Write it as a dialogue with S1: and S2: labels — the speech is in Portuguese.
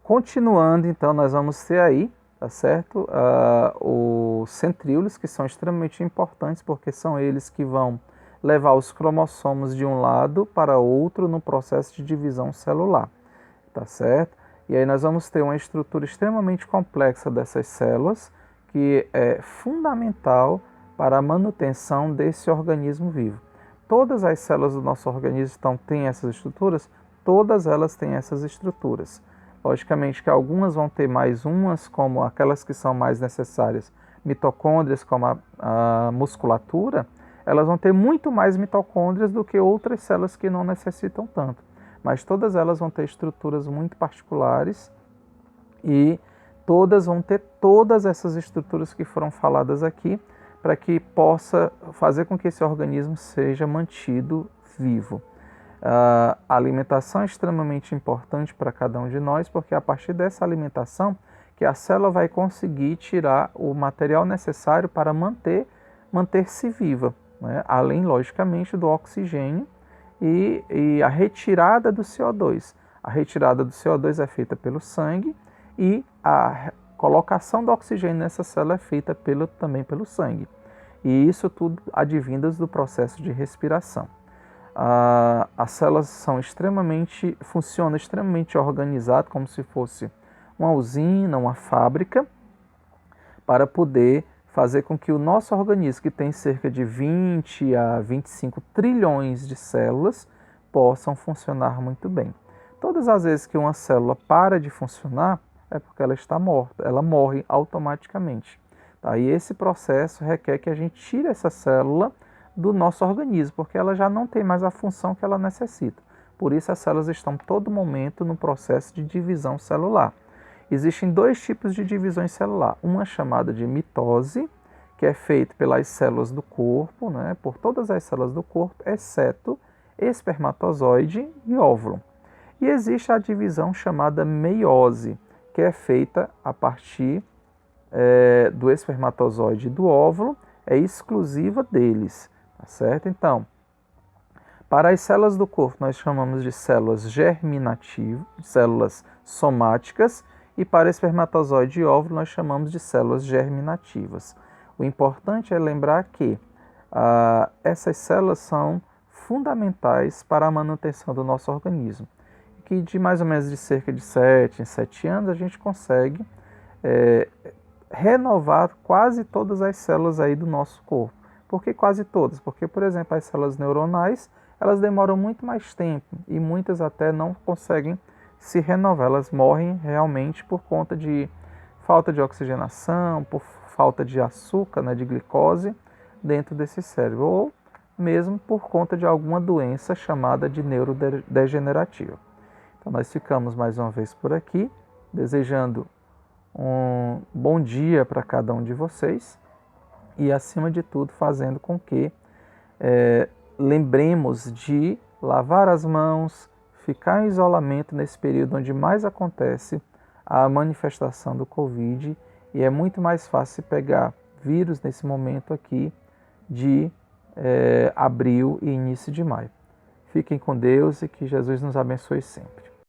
S1: Continuando, então, nós vamos ter aí, tá certo? Os centríolos, que são extremamente importantes, porque são eles que vão levar os cromossomos de um lado para outro no processo de divisão celular, tá certo? E aí nós vamos ter uma estrutura extremamente complexa dessas células, que é fundamental para a manutenção desse organismo vivo. Todas as células do nosso organismo têm essas estruturas? Todas elas têm essas estruturas. Logicamente que algumas vão ter mais umas, como aquelas que são mais necessárias, mitocôndrias, como a musculatura, elas vão ter muito mais mitocôndrias do que outras células que não necessitam tanto. Mas todas elas vão ter estruturas muito particulares e todas vão ter todas essas estruturas que foram faladas aqui para que possa fazer com que esse organismo seja mantido vivo. A alimentação é extremamente importante para cada um de nós, porque é a partir dessa alimentação que a célula vai conseguir tirar o material necessário para manter-se viva, né? Além, logicamente, do oxigênio e a retirada do CO2. A retirada do CO2 é feita pelo sangue e a colocação do oxigênio nessa célula é feita também pelo sangue. E isso tudo advindas do processo de respiração. As células funcionam extremamente organizadas, como se fosse uma usina, uma fábrica, para poder fazer com que o nosso organismo, que tem cerca de 20 a 25 trilhões de células, possam funcionar muito bem. Todas as vezes que uma célula para de funcionar, é porque ela está morta, ela morre automaticamente. Tá? E esse processo requer que a gente tire essa célula do nosso organismo, porque ela já não tem mais a função que ela necessita. Por isso as células estão todo momento no processo de divisão celular. Existem dois tipos de divisão celular, uma chamada de mitose, que é feita pelas células do corpo, né, por todas as células do corpo, exceto espermatozoide e óvulo. E existe a divisão chamada meiose, que é feita a partir do espermatozoide e do óvulo, é exclusiva deles. Tá certo? Então, para as células do corpo, nós chamamos de células germinativas, células somáticas, e para espermatozoide e óvulo, nós chamamos de células germinativas. O importante é lembrar que essas células são fundamentais para a manutenção do nosso organismo, que de mais ou menos de cerca de 7 em 7 anos, a gente consegue renovar quase todas as células aí do nosso corpo. Por que quase todas? Porque, por exemplo, as células neuronais, elas demoram muito mais tempo e muitas até não conseguem se renovar. Elas morrem realmente por conta de falta de oxigenação, por falta de açúcar, né, de glicose dentro desse cérebro, ou mesmo por conta de alguma doença chamada de neurodegenerativa. Então nós ficamos mais uma vez por aqui, desejando um bom dia para cada um de vocês e, acima de tudo, fazendo com que lembremos de lavar as mãos, ficar em isolamento nesse período onde mais acontece a manifestação do Covid, e é muito mais fácil pegar vírus nesse momento aqui de abril e início de maio. Fiquem com Deus e que Jesus nos abençoe sempre.